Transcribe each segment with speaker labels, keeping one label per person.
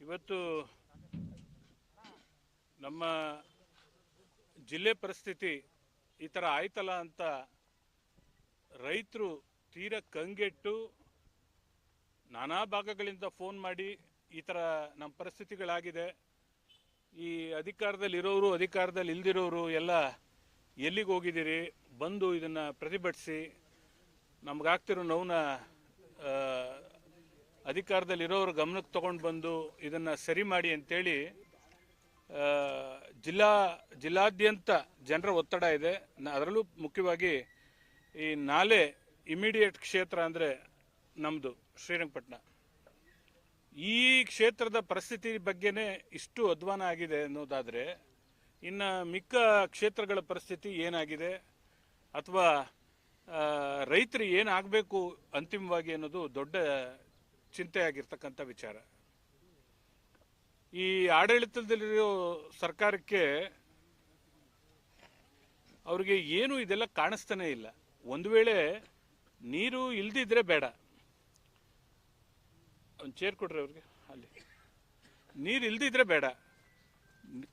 Speaker 1: ಇವತ್ತು ನಮ್ಮ ಜಿಲ್ಲೆ ಪರಿಸ್ಥಿತಿ ಈ ಥರ ಆಯ್ತಲ್ಲ ಅಂತ ರೈತರು ತೀರ ಕಂಗೆಟ್ಟು ನಾನಾ ಭಾಗಗಳಿಂದ ಫೋನ್ ಮಾಡಿ ಈ ಥರ ನಮ್ಮ ಪರಿಸ್ಥಿತಿಗಳಾಗಿದೆ, ಈ ಅಧಿಕಾರದಲ್ಲಿರೋರು ಅಧಿಕಾರದಲ್ಲಿ ಇಲ್ದಿರೋರು ಎಲ್ಲ ಎಲ್ಲಿಗೆ ಹೋಗಿದ್ದೀರಿ, ಬಂದು ಇದನ್ನು ಪ್ರತಿಭಟಿಸಿ ನಮಗಾಗ್ತಿರೋ ನೋವನ್ನ ಅಧಿಕಾರದಲ್ಲಿರೋರು ಗಮನಕ್ಕೆ ತಗೊಂಡು ಬಂದು ಇದನ್ನು ಸರಿ ಮಾಡಿ ಅಂತೇಳಿ ಜಿಲ್ಲಾದ್ಯಂತ ಜನರ ಒತ್ತಡ ಇದೆ. ಅದರಲ್ಲೂ ಮುಖ್ಯವಾಗಿ ಈ ನಾಲೆ ಇಮಿಡಿಯೇಟ್ ಕ್ಷೇತ್ರ ಅಂದರೆ ನಮ್ಮದು ಶ್ರೀರಂಗಪಟ್ಟಣ, ಈ ಕ್ಷೇತ್ರದ ಪರಿಸ್ಥಿತಿ ಬಗ್ಗೆನೇ ಇಷ್ಟು ಅಧ್ವಾನ ಆಗಿದೆ ಅನ್ನೋದಾದರೆ ಇನ್ನು ಮಿಕ್ಕ ಕ್ಷೇತ್ರಗಳ ಪರಿಸ್ಥಿತಿ ಏನಾಗಿದೆ ಅಥವಾ ರೈತರು ಏನಾಗಬೇಕು ಅಂತಿಮವಾಗಿ ಅನ್ನೋದು ದೊಡ್ಡ ಚಿಂತೆ ಆಗಿರ್ತಕ್ಕಂಥ ವಿಚಾರ. ಈ ಆಡಳಿತದಲ್ಲಿರೋ ಸರ್ಕಾರಕ್ಕೆ ಅವ್ರಿಗೆ ಏನು ಇದೆಲ್ಲ ಕಾಣಿಸ್ತಾನೆ ಇಲ್ಲ. ಒಂದು ವೇಳೆ ನೀರು ಇಲ್ದಿದ್ರೆ ಬೇಡ, ಒಂದು ಚೇರ್ ಕೊಡ್ರಿ ಅವ್ರಿಗೆ, ಅಲ್ಲಿ ನೀರು ಇಲ್ದಿದ್ರೆ ಬೇಡ,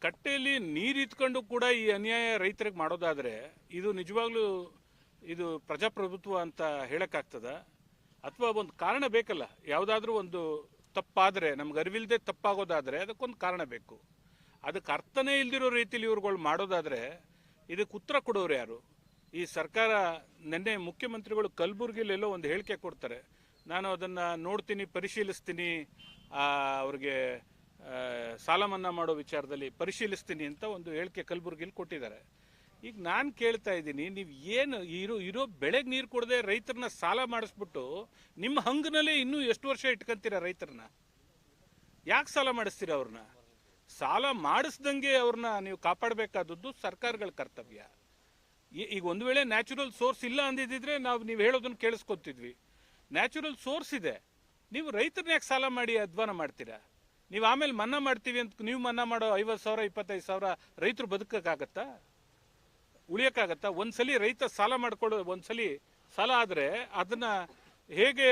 Speaker 1: ಕಟ್ಟೆಯಲ್ಲಿ ನೀರು ಇತ್ಕೊಂಡು ಕೂಡ ಈ ಅನ್ಯಾಯ ರೈತರಿಗೆ ಮಾಡೋದಾದರೆ ಇದು ನಿಜವಾಗ್ಲೂ ಇದು ಪ್ರಜಾಪ್ರಭುತ್ವ ಅಂತ ಹೇಳಕ್ಕಾಗ್ತದ? ಅಥವಾ ಒಂದು ಕಾರಣ ಬೇಕಲ್ಲ, ಯಾವುದಾದ್ರೂ ಒಂದು ತಪ್ಪಾದರೆ, ನಮ್ಗೆ ಅರಿವಿಲ್ಲದೆ ತಪ್ಪಾಗೋದಾದರೆ ಅದಕ್ಕೊಂದು ಕಾರಣ ಬೇಕು. ಅದಕ್ಕೆ ಅರ್ಥನೇ ಇಲ್ದಿರೋ ರೀತಿಯಲ್ಲಿ ಇವ್ರುಗಳು ಮಾಡೋದಾದರೆ ಇದಕ್ಕೆ ಉತ್ತರ ಕೊಡೋರು ಯಾರು? ಈ ಸರ್ಕಾರ ನಿನ್ನೆ ಮುಖ್ಯಮಂತ್ರಿಗಳು ಕಲಬುರಗಿಲೆಲ್ಲೋ ಒಂದು ಹೇಳಿಕೆ ಕೊಡ್ತಾರೆ, ನಾನು ಅದನ್ನು ನೋಡ್ತೀನಿ, ಪರಿಶೀಲಿಸ್ತೀನಿ, ಅವ್ರಿಗೆ ಸಾಲ ಮನ್ನಾ ಮಾಡೋ ವಿಚಾರದಲ್ಲಿ ಪರಿಶೀಲಿಸ್ತೀನಿ ಅಂತ ಒಂದು ಹೇಳಿಕೆ ಕಲಬುರಗಿಲಿ ಕೊಟ್ಟಿದ್ದಾರೆ. ಈಗ ನಾನು ಕೇಳ್ತಾ ಇದ್ದೀನಿ, ನೀವು ಏನು ಇರೋ ಬೆಳೆಗೆ ನೀರು ಕೊಡದೆ ರೈತರನ್ನ ಸಾಲ ಮಾಡಿಸ್ಬಿಟ್ಟು ನಿಮ್ಮ ಹಂಗನಲ್ಲೇ ಇನ್ನೂ ಎಷ್ಟು ವರ್ಷ ಇಟ್ಕೊಂತೀರ ರೈತರನ್ನ? ಯಾಕೆ ಸಾಲ ಮಾಡಿಸ್ತೀರ ಅವ್ರನ್ನ? ಸಾಲ ಮಾಡಿಸ್ದಂಗೆ ಅವ್ರನ್ನ ನೀವು ಕಾಪಾಡಬೇಕಾದದ್ದು ಸರ್ಕಾರಗಳ ಕರ್ತವ್ಯ. ಈಗ ಒಂದು ವೇಳೆ ನ್ಯಾಚುರಲ್ ಸೋರ್ಸ್ ಇಲ್ಲ ಅಂದಿದ್ರೆ ನೀವು ಹೇಳೋದನ್ನ ಕೇಳಿಸ್ಕೊತಿದ್ವಿ. ನ್ಯಾಚುರಲ್ ಸೋರ್ಸ್ ಇದೆ, ನೀವು ರೈತರನ್ನ ಯಾಕೆ ಸಾಲ ಮಾಡಿ ಅಧ್ವಾನ ಮಾಡ್ತೀರಾ? ನೀವು ಆಮೇಲೆ ಮನ್ನಾ ಮಾಡ್ತೀವಿ ಅಂತ ನೀವು ಮನ್ನಾ ಮಾಡೋ 50,000 25,000 ರೈತರು ಬದುಕಕ್ಕಾಗತ್ತಾ? ಉಳಿಯೋಕ್ಕಾಗತ್ತಾ? ಒಂದ್ಸಲಿ ರೈತ ಸಾಲ ಮಾಡ್ಕೊಳ್ಳೋ, ಒಂದ್ಸಲಿ ಸಾಲ ಆದರೆ ಅದನ್ನ ಹೇಗೆ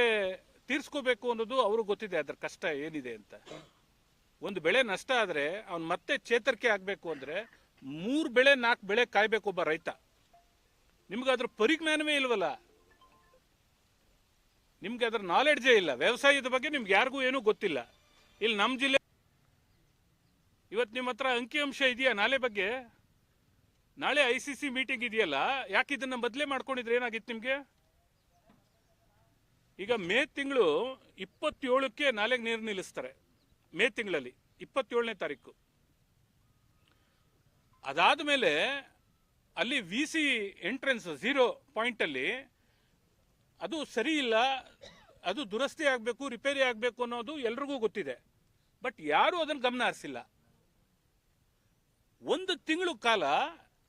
Speaker 1: ತೀರ್ಸ್ಕೋಬೇಕು ಅನ್ನೋದು ಅವ್ರಿಗೆ ಗೊತ್ತಿದೆ, ಅದ್ರ ಕಷ್ಟ ಏನಿದೆ ಅಂತ. ಒಂದು ಬೆಳೆ ನಷ್ಟ ಆದರೆ ಅವ್ನು ಮತ್ತೆ ಚೇತರಿಕೆ ಆಗಬೇಕು ಅಂದರೆ 3 ಬೆಳೆ 4 ಬೆಳೆ ಕಾಯ್ಬೇಕು ಒಬ್ಬ ರೈತ. ನಿಮ್ಗೆ ಅದ್ರ ಪರಿಜ್ಞಾನವೇ ಇಲ್ವಲ್ಲ, ನಿಮ್ಗೆ ಅದ್ರ ನಾಲೆಡ್ಜೇ ಇಲ್ಲ. ವ್ಯವಸಾಯದ ಬಗ್ಗೆ ನಿಮ್ಗೆ ಯಾರಿಗೂ ಏನೂ ಗೊತ್ತಿಲ್ಲ. ಇಲ್ಲಿ ನಮ್ಮ ಜಿಲ್ಲೆ ಇವತ್ತು ನಿಮ್ಮ ಹತ್ರ ಅಂಕಿಅಂಶ ಇದೆಯಾ ನಾಳೆ ಬಗ್ಗೆ? ನಾಳೆ ICC ಮೀಟಿಂಗ್ ಇದೆಯಲ್ಲ, ಯಾಕೆ ಇದನ್ನ ಮೊದಲೇ ಮಾಡ್ಕೊಂಡಿದ್ರೆ ಏನಾಗಿತ್ತು ನಿಮ್ಗೆ? ಈಗ ಮೇ ತಿಂಗಳು 27ಕ್ಕೆ ನಾಳೆಗೆ ನೀರು ನಿಲ್ಲಿಸ್ತಾರೆ. ಮೇ ತಿಂಗಳಲ್ಲಿ 27ನೇ ತಾರೀಕು. ಅದಾದ ಮೇಲೆ ಅಲ್ಲಿ VC ಎಂಟ್ರೆನ್ಸ್ 0 ಪಾಯಿಂಟಲ್ಲಿ ಅದು ಸರಿ ಇಲ್ಲ, ಅದು ದುರಸ್ತಿ ಆಗಬೇಕು, ರಿಪೇರಿ ಆಗಬೇಕು ಅನ್ನೋದು ಎಲ್ರಿಗೂ ಗೊತ್ತಿದೆ. ಬಟ್ ಯಾರೂ ಅದನ್ನು ಗಮನ ಹರಿಸಿಲ್ಲ. 1 ತಿಂಗಳು ಕಾಲ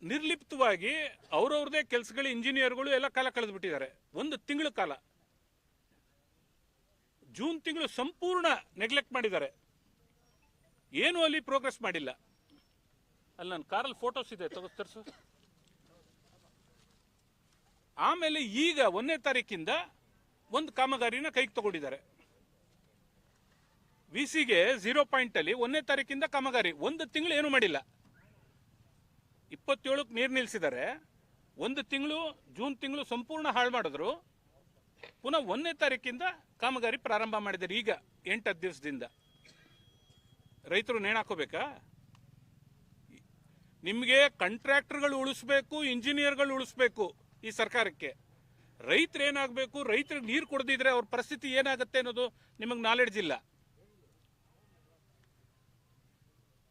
Speaker 1: ನಿರ್ಲಿಪ್ತವಾಗಿ ಅವ್ರವ್ರದೇ ಕೆಲಸಗಳು, ಇಂಜಿನಿಯರ್ಗಳು ಎಲ್ಲ ಕಾಲ ಕಳೆದ್ಬಿಟ್ಟಿದ್ದಾರೆ. 1 ತಿಂಗಳು ಕಾಲ. ಜೂನ್ ತಿಂಗಳು ಸಂಪೂರ್ಣ ನೆಗ್ಲೆಕ್ಟ್ ಮಾಡಿದ್ದಾರೆ, ಏನು ಅಲ್ಲಿ ಪ್ರೋಗ್ರೆಸ್ ಮಾಡಿಲ್ಲ. ಅಲ್ಲಿ ನನ್ನ ಕಾರಲ್ಲಿ ಫೋಟೋಸ್ ಇದೆ, ತರಿಸು. ಆಮೇಲೆ ಈಗ 1ನೇ ತಾರೀಕಿಂದ ಒಂದು ಕಾಮಗಾರಿನ ಕೈಗೆ ತಗೊಂಡಿದ್ದಾರೆ. VCಗೆ 0 ಪಾಯಿಂಟಲ್ಲಿ 1ನೇ ತಾರೀಕಿಂದ ಕಾಮಗಾರಿ 1 ತಿಂಗಳು ಏನು ಮಾಡಿಲ್ಲ. 27ಕ್ಕೆ ನೀರು ನಿಲ್ಲಿಸಿದ್ದಾರೆ, 1 ತಿಂಗಳು ಜೂನ್ ತಿಂಗಳು ಸಂಪೂರ್ಣ ಹಾಳು ಮಾಡಿದ್ರು. ಪುನಃ 1ನೇ ತಾರೀಕಿಂದ ಕಾಮಗಾರಿ ಪ್ರಾರಂಭ ಮಾಡಿದ್ದಾರೆ. ಈಗ 8-10 ದಿವಸದಿಂದ ರೈತರು ನೇಣಾಕೋಬೇಕಾ? ನಿಮಗೆ ಕಾಂಟ್ರಾಕ್ಟರ್ಗಳು ಉಳಿಸ್ಬೇಕು, ಇಂಜಿನಿಯರ್ಗಳು ಉಳಿಸ್ಬೇಕು ಈ ಸರ್ಕಾರಕ್ಕೆ. ರೈತರು ಏನಾಗಬೇಕು, ರೈತರಿಗೆ ನೀರು ಕೊಡದಿದ್ರೆ ಅವ್ರ ಪರಿಸ್ಥಿತಿ ಏನಾಗುತ್ತೆ ಅನ್ನೋದು ನಿಮಗೆ ನಾಲೆಡ್ಜ್ ಇಲ್ಲ.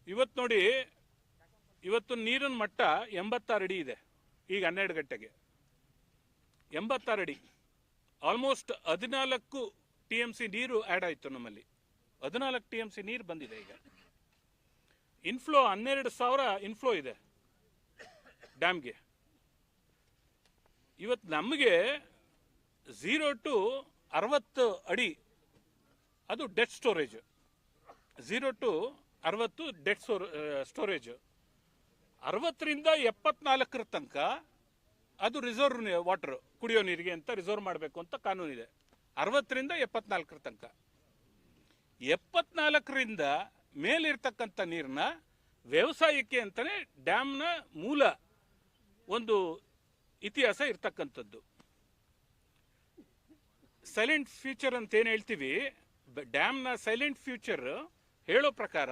Speaker 1: ಇವತ್ತು ನೋಡಿ, ಇವತ್ತು ನೀರಿನ ಮಟ್ಟ 86 ಅಡಿ ಇದೆ. ಈಗ 12 ಗಂಟೆಗೆ 86 ಅಡಿ, ಆಲ್ಮೋಸ್ಟ್ 14 TMC ನೀರು ಆ್ಯಡ್ ಆಯಿತು. ನಮ್ಮಲ್ಲಿ 14 TMC ನೀರು ಬಂದಿದೆ. ಈಗ ಇನ್ಫ್ಲೋ 12,000 ಇನ್ಫ್ಲೋ ಇದೆ ಡ್ಯಾಮ್ಗೆ. ಇವತ್ತು ನಮಗೆ 0 to 60 ಅಡಿ ಅದು dead storage. 0 to 60 dead storage. 60ರಿಂದ 74 ತನಕ ಅದು ರಿಸರ್ವ್ ವಾಟರ್, ಕುಡಿಯೋ ನೀರಿಗೆ ಅಂತ ರಿಸರ್ವ್ ಮಾಡಬೇಕು ಅಂತ ಕಾನೂನಿದೆ. 60ರಿಂದ 74 ತನಕ. 74ರಿಂದ ಮೇಲಿರ್ತಕ್ಕಂಥ ನೀರನ್ನ ವ್ಯವಸಾಯಕ್ಕೆ ಅಂತಾನೆ ಡ್ಯಾಮ್ನ ಮೂಲ ಒಂದು ಇತಿಹಾಸ ಇರ್ತಕ್ಕಂಥದ್ದು. ಸೈಲೆಂಟ್ ಫ್ಯೂಚರ್ ಅಂತ ಏನು ಹೇಳ್ತೀವಿ, ಡ್ಯಾಮ್ನ ಸೈಲೆಂಟ್ ಫ್ಯೂಚರ್ ಹೇಳೋ ಪ್ರಕಾರ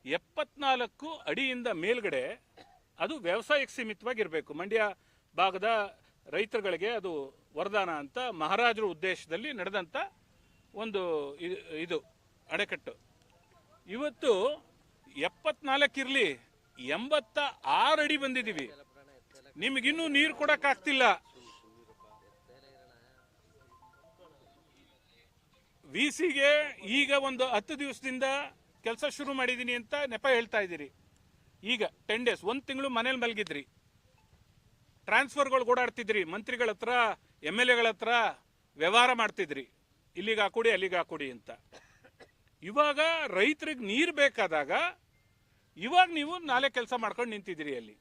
Speaker 1: 74 ಅಡಿಯಿಂದ ಮೇಲ್ಗಡೆ ಅದು ವ್ಯವಸಾಯಕ್ಕೆ ಸೀಮಿತವಾಗಿರಬೇಕು. ಮಂಡ್ಯ ಭಾಗದ ರೈತರುಗಳಿಗೆ ಅದು ವರದಾನ ಅಂತ ಮಹಾರಾಜರ ಉದ್ದೇಶದಲ್ಲಿ ನಡೆದಂಥ ಒಂದು ಇದು ಅಣೆಕಟ್ಟು. ಇವತ್ತು 74 ಇರಲಿ, 86 ಅಡಿ ಬಂದಿದ್ದೀವಿ. ನಿಮಗಿನ್ನೂ ನೀರು ಕೊಡಕ್ಕಾಗ್ತಿಲ್ಲ. ವಿಸಿಗೆ ಈಗ ಒಂದು 10 ದಿವಸದಿಂದ ಕೆಲಸ ಶುರು ಮಾಡಿದ್ದೀನಿ ಅಂತ ನೆಪ ಹೇಳ್ತಾ ಇದ್ದೀರಿ. ಈಗ 10 ಡೇಸ್, 1 ತಿಂಗಳು ಮನೇಲಿ ಮಲಗಿದ್ರಿ, ಟ್ರಾನ್ಸ್ಫರ್ಗಳು ಓಡಾಡ್ತಿದ್ರಿ, ಮಂತ್ರಿಗಳ ಹತ್ರ MLA ಹತ್ರ ವ್ಯವಹಾರ ಮಾಡ್ತಿದ್ರಿ, ಇಲ್ಲಿಗೆ ಹಾಕೊಡಿ ಅಲ್ಲಿಗೆ ಹಾಕೊಡಿ ಅಂತ. ಇವಾಗ ರೈತರಿಗೆ ನೀರು ಬೇಕಾದಾಗ ಇವಾಗ ನೀವು ನಾಳೆ ಕೆಲಸ ಮಾಡ್ಕೊಂಡು ನಿಂತಿದ್ದೀರಿ ಅಲ್ಲಿ.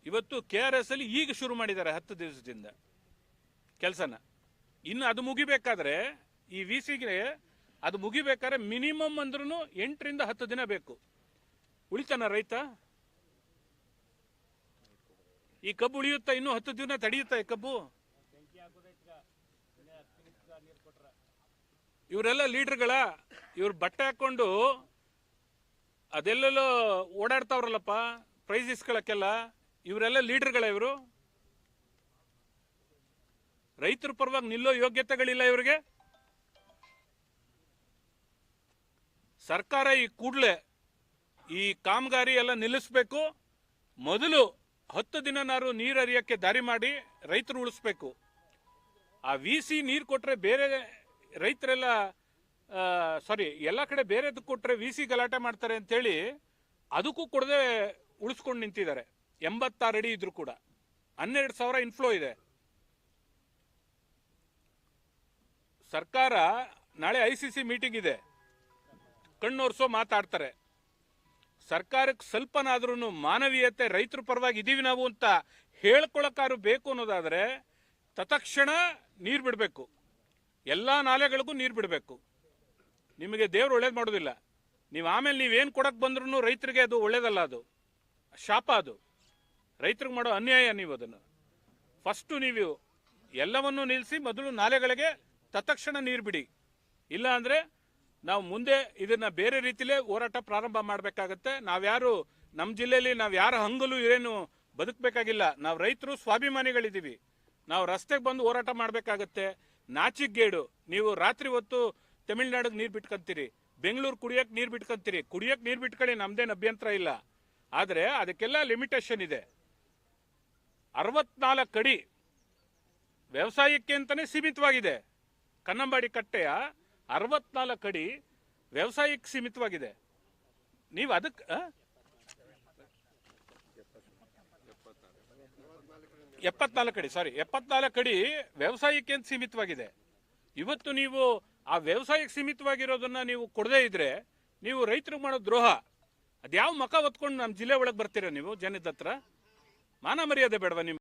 Speaker 1: ಇವತ್ತು KRS ಅಲ್ಲಿ ಈಗ ಶುರು ಮಾಡಿದ್ದಾರೆ 10 ದಿವಸದಿಂದ ಕೆಲಸನ. ಇನ್ನು ಅದು ಮುಗಿಬೇಕಾದ್ರೆ ಈ ವಿಸಿಗೆ ಅದು ಮುಗಿಬೇಕಾದ್ರೆ ಮಿನಿಮಮ್ ಅಂದ್ರೂ 8 ರಿಂದ 10 ದಿನ ಬೇಕು. ಉಳಿತಾನ ರೈತ? ಈ ಕಬ್ಬು ಉಳಿಯುತ್ತಾ? ಇನ್ನೂ 10 ದಿನ ತಡೆಯುತ್ತಾ ಈ ಕಬ್ಬು? ಇವರೆಲ್ಲ ಲೀಡರ್ಗಳ? ಇವ್ರು ಬಟ್ಟೆ ಹಾಕೊಂಡು ಅದೆಲ್ಲೆಲ್ಲೋ ಓಡಾಡ್ತಾವ್ರಲ್ಲಪ್ಪ ಪ್ರೈಸ್ ಇಸ್ಕೊಳಕ್ಕೆಲ್ಲ, ಇವರೆಲ್ಲ ಲೀಡರ್ಗಳ? ಇವರು ರೈತರ ಪರವಾಗಿ ನಿಲ್ಲೋ ಯೋಗ್ಯತೆಗಳಿಲ್ಲ ಇವರಿಗೆ. ಸರ್ಕಾರ ಈ ಕೂಡಲೇ ಈ ಕಾಮಗಾರಿ ಎಲ್ಲ ನಿಲ್ಲಿಸಬೇಕು. ಮೊದಲು 10 ದಿನನಾರು ನೀರು ಹರಿಯಕ್ಕೆ ದಾರಿ ಮಾಡಿ ರೈತರು ಉಳಿಸ್ಬೇಕು. ಆ ವಿಸಿ ನೀರು ಕೊಟ್ರೆ ಬೇರೆ ರೈತರೆಲ್ಲ ಎಲ್ಲ ಕಡೆ ಬೇರೆದಕ್ಕೆ ಕೊಟ್ರೆ ವಿಸಿ ಗಲಾಟೆ ಮಾಡ್ತಾರೆ ಅಂತೇಳಿ ಅದಕ್ಕೂ ಕೊಡದೆ ಉಳಿಸ್ಕೊಂಡು ನಿಂತಿದ್ದಾರೆ. 86 ಅಡಿ ಇದ್ರು ಕೂಡ 12,000 ಇನ್ಫ್ಲೋ ಇದೆ. ಸರ್ಕಾರ ನಾಳೆ ICC ಮೀಟಿಂಗ್ ಇದೆ, ಕಣ್ಣೋರ್ಸೋ ಮಾತಾಡ್ತಾರೆ. ಸರ್ಕಾರಕ್ಕೆ ಸ್ವಲ್ಪನಾದ್ರೂ ಮಾನವೀಯತೆ, ರೈತರ ಪರವಾಗಿ ಇದೀವಿ ನಾವು ಅಂತ ಹೇಳ್ಕೊಳಕ್ಕಾರು ಬೇಕು ಅನ್ನೋದಾದ್ರೆ ತತ್ಕ್ಷಣ ನೀರು ಬಿಡಬೇಕು. ಎಲ್ಲ ನಾಲೆಗಳಿಗೂ ನೀರು ಬಿಡಬೇಕು. ನಿಮಗೆ ದೇವ್ರು ಒಳ್ಳೇದು ಮಾಡೋದಿಲ್ಲ. ನೀವು ಆಮೇಲೆ ನೀವೇನು ಕೊಡಕ್ಕೆ ಬಂದ್ರೂ ರೈತರಿಗೆ ಅದು ಒಳ್ಳೇದಲ್ಲ, ಅದು ಶಾಪ, ಅದು ರೈತರಿಗೆ ಮಾಡೋ ಅನ್ಯಾಯ. ನೀವು ಅದನ್ನು ಫಸ್ಟು ನೀವು ಎಲ್ಲವನ್ನೂ ನಿಲ್ಲಿಸಿ ಮೊದಲು ನಾಲೆಗಳಿಗೆ ತತ್ಕ್ಷಣ ನೀರು ಬಿಡಿ. ಇಲ್ಲ ಅಂದರೆ ನಾವು ಮುಂದೆ ಇದನ್ನ ಬೇರೆ ರೀತಿಲೇ ಹೋರಾಟ ಪ್ರಾರಂಭ ಮಾಡಬೇಕಾಗತ್ತೆ. ನಾವ್ಯಾರು ನಮ್ಮ ಜಿಲ್ಲೆಯಲ್ಲಿ ನಾವು ಯಾರ ಹಂಗಲು ಏನು ಬದುಕಬೇಕಾಗಿಲ್ಲ. ನಾವು ರೈತರು ಸ್ವಾಭಿಮಾನಿಗಳಿದ್ದೀವಿ. ನಾವು ರಸ್ತೆಗೆ ಬಂದು ಹೋರಾಟ ಮಾಡಬೇಕಾಗತ್ತೆ. ನಾಚಿಗೇಡು. ನೀವು ರಾತ್ರಿ ಹೊತ್ತು ತಮಿಳ್ನಾಡಿಗೆ ನೀರು ಬಿಟ್ಕೊಂತೀರಿ, ಬೆಂಗಳೂರು ಕುಡಿಯೋಕೆ ನೀರು ಬಿಟ್ಕೊಂತೀರಿ. ಕುಡಿಯೋಕೆ ನೀರು ಬಿಟ್ಕೊಳ್ಳಿ, ನಮ್ದೇನು ಅಭ್ಯಂತರ ಇಲ್ಲ. ಆದರೆ ಅದಕ್ಕೆಲ್ಲ ಲಿಮಿಟೇಷನ್ ಇದೆ. 64 ಅಡಿ ವ್ಯವಸಾಯಕ್ಕೆ ಅಂತಾನೆ ಸೀಮಿತವಾಗಿದೆ. ಕನ್ನಂಬಾಡಿ ಕಟ್ಟೆಯ 64 ಅಡಿ ವ್ಯವಸಾಯಕ್ಕೆ ಸೀಮಿತವಾಗಿದೆ. ನೀವು ಅದಕ್ಕೆ 74 ಅಡಿ, ಸಾರಿ 74 ಅಡಿ ವ್ಯವಸಾಯಕ್ಕೆ ಅಂತ ಸೀಮಿತವಾಗಿದೆ. ಇವತ್ತು ನೀವು ಆ ವ್ಯವಸಾಯಕ್ಕೆ ಸೀಮಿತವಾಗಿರೋದನ್ನ ನೀವು ಕೊಡದೇ ಇದ್ರೆ ನೀವು ರೈತರಿಗೆ ಮಾಡೋ ದ್ರೋಹ. ಅದ್ಯಾವ ಮಕ ಹೊತ್ಕೊಂಡು ನಮ್ಮ ಜಿಲ್ಲೆ ಒಳಗೆ ಬರ್ತೀರಾ ನೀವು? ಜನದ ಹತ್ರ ಮಾನ ಮರ್ಯಾದೆ ಬೇಡವಾ ನಿಮ್ಗೆ?